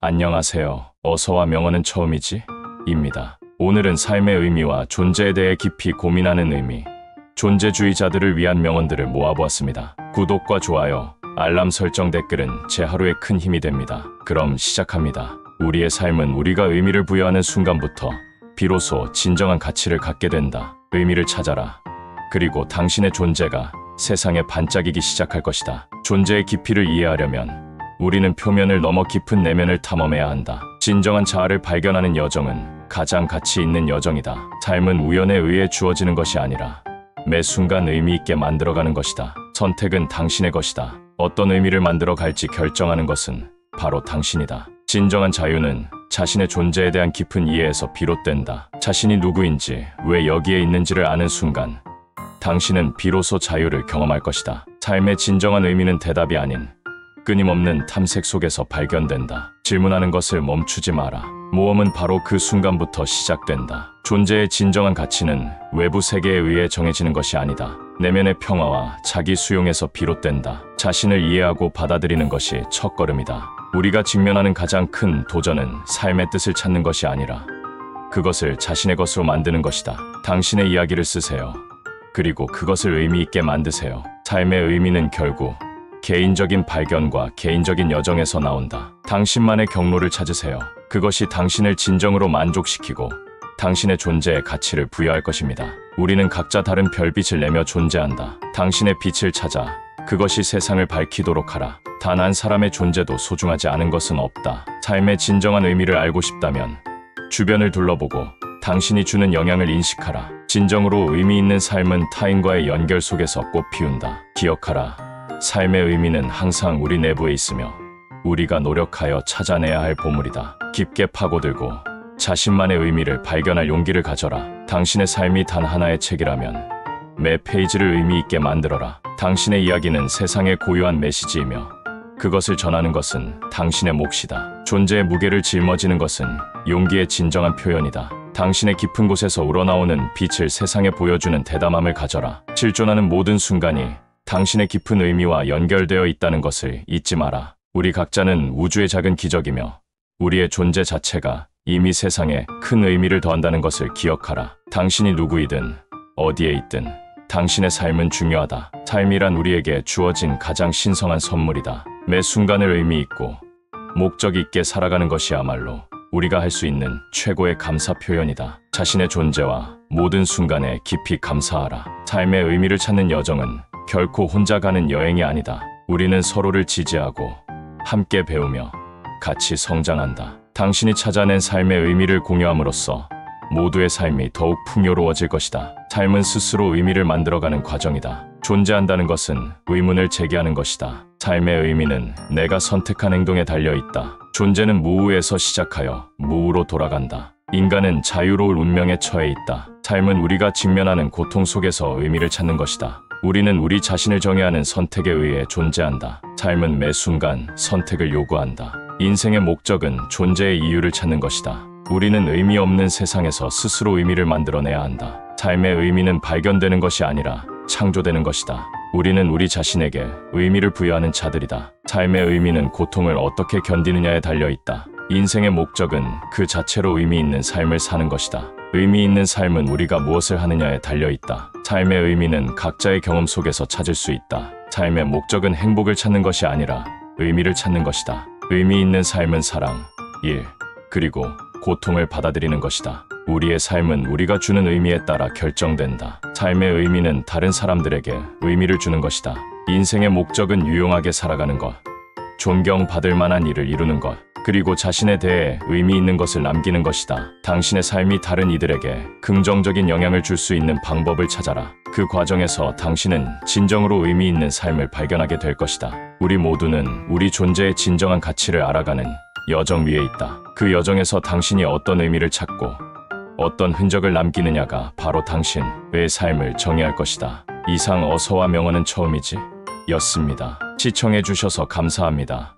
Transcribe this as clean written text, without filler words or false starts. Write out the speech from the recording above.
안녕하세요. 어서와 명언은 처음이지? 입니다. 오늘은 삶의 의미와 존재에 대해 깊이 고민하는 의미, 존재주의자들을 위한 명언들을 모아보았습니다. 구독과 좋아요, 알람 설정, 댓글은 제 하루에 큰 힘이 됩니다. 그럼 시작합니다. 우리의 삶은 우리가 의미를 부여하는 순간부터 비로소 진정한 가치를 갖게 된다. 의미를 찾아라. 그리고 당신의 존재가 세상에 반짝이기 시작할 것이다. 존재의 깊이를 이해하려면 우리는 표면을 넘어 깊은 내면을 탐험해야 한다. 진정한 자아를 발견하는 여정은 가장 가치 있는 여정이다. 삶은 우연에 의해 주어지는 것이 아니라 매 순간 의미 있게 만들어가는 것이다. 선택은 당신의 것이다. 어떤 의미를 만들어 갈지 결정하는 것은 바로 당신이다. 진정한 자유는 자신의 존재에 대한 깊은 이해에서 비롯된다. 자신이 누구인지, 왜 여기에 있는지를 아는 순간 당신은 비로소 자유를 경험할 것이다. 삶의 진정한 의미는 대답이 아닌 끊임없는 탐색 속에서 발견된다. 질문하는 것을 멈추지 마라. 모험은 바로 그 순간부터 시작된다. 존재의 진정한 가치는 외부 세계에 의해 정해지는 것이 아니다. 내면의 평화와 자기 수용에서 비롯된다. 자신을 이해하고 받아들이는 것이 첫걸음이다. 우리가 직면하는 가장 큰 도전은 삶의 뜻을 찾는 것이 아니라 그것을 자신의 것으로 만드는 것이다. 당신의 이야기를 쓰세요. 그리고 그것을 의미 있게 만드세요. 삶의 의미는 결국 개인적인 발견과 개인적인 여정에서 나온다. 당신만의 경로를 찾으세요. 그것이 당신을 진정으로 만족시키고 당신의 존재에 가치를 부여할 것입니다. 우리는 각자 다른 별빛을 내며 존재한다. 당신의 빛을 찾아 그것이 세상을 밝히도록 하라. 단 한 사람의 존재도 소중하지 않은 것은 없다. 삶의 진정한 의미를 알고 싶다면 주변을 둘러보고 당신이 주는 영향을 인식하라. 진정으로 의미 있는 삶은 타인과의 연결 속에서 꽃 피운다. 기억하라. 삶의 의미는 항상 우리 내부에 있으며 우리가 노력하여 찾아내야 할 보물이다. 깊게 파고들고 자신만의 의미를 발견할 용기를 가져라. 당신의 삶이 단 하나의 책이라면 매 페이지를 의미 있게 만들어라. 당신의 이야기는 세상의 고유한 메시지이며 그것을 전하는 것은 당신의 몫이다. 존재의 무게를 짊어지는 것은 용기의 진정한 표현이다. 당신의 깊은 곳에서 우러나오는 빛을 세상에 보여주는 대담함을 가져라. 실존하는 모든 순간이 당신의 깊은 의미와 연결되어 있다는 것을 잊지 마라. 우리 각자는 우주의 작은 기적이며 우리의 존재 자체가 이미 세상에 큰 의미를 더한다는 것을 기억하라. 당신이 누구이든 어디에 있든 당신의 삶은 중요하다. 삶이란 우리에게 주어진 가장 신성한 선물이다. 매 순간을 의미 있고 목적 있게 살아가는 것이야말로 우리가 할 수 있는 최고의 감사 표현이다. 자신의 존재와 모든 순간에 깊이 감사하라. 삶의 의미를 찾는 여정은 결코 혼자 가는 여행이 아니다. 우리는 서로를 지지하고 함께 배우며 같이 성장한다. 당신이 찾아낸 삶의 의미를 공유함으로써 모두의 삶이 더욱 풍요로워질 것이다. 삶은 스스로 의미를 만들어가는 과정이다. 존재한다는 것은 의문을 제기하는 것이다. 삶의 의미는 내가 선택한 행동에 달려있다. 존재는 무에서 시작하여 무로 돌아간다. 인간은 자유로울 운명에 처해 있다. 삶은 우리가 직면하는 고통 속에서 의미를 찾는 것이다. 우리는 우리 자신을 정의하는 선택에 의해 존재한다. 삶은 매 순간 선택을 요구한다. 인생의 목적은 존재의 이유를 찾는 것이다. 우리는 의미 없는 세상에서 스스로 의미를 만들어내야 한다. 삶의 의미는 발견되는 것이 아니라 창조되는 것이다. 우리는 우리 자신에게 의미를 부여하는 자들이다. 삶의 의미는 고통을 어떻게 견디느냐에 달려있다. 인생의 목적은 그 자체로 의미 있는 삶을 사는 것이다. 의미 있는 삶은 우리가 무엇을 하느냐에 달려있다. 삶의 의미는 각자의 경험 속에서 찾을 수 있다. 삶의 목적은 행복을 찾는 것이 아니라 의미를 찾는 것이다. 의미 있는 삶은 사랑, 일, 그리고 고통을 받아들이는 것이다. 우리의 삶은 우리가 주는 의미에 따라 결정된다. 삶의 의미는 다른 사람들에게 의미를 주는 것이다. 인생의 목적은 유용하게 살아가는 것, 존경받을 만한 일을 이루는 것, 그리고 자신에 대해 의미 있는 것을 남기는 것이다. 당신의 삶이 다른 이들에게 긍정적인 영향을 줄 수 있는 방법을 찾아라. 그 과정에서 당신은 진정으로 의미 있는 삶을 발견하게 될 것이다. 우리 모두는 우리 존재의 진정한 가치를 알아가는 여정 위에 있다. 그 여정에서 당신이 어떤 의미를 찾고 어떤 흔적을 남기느냐가 바로 당신의 삶을 정의할 것이다. 이상 어서와 명언은 처음이지? 였습니다. 시청해주셔서 감사합니다.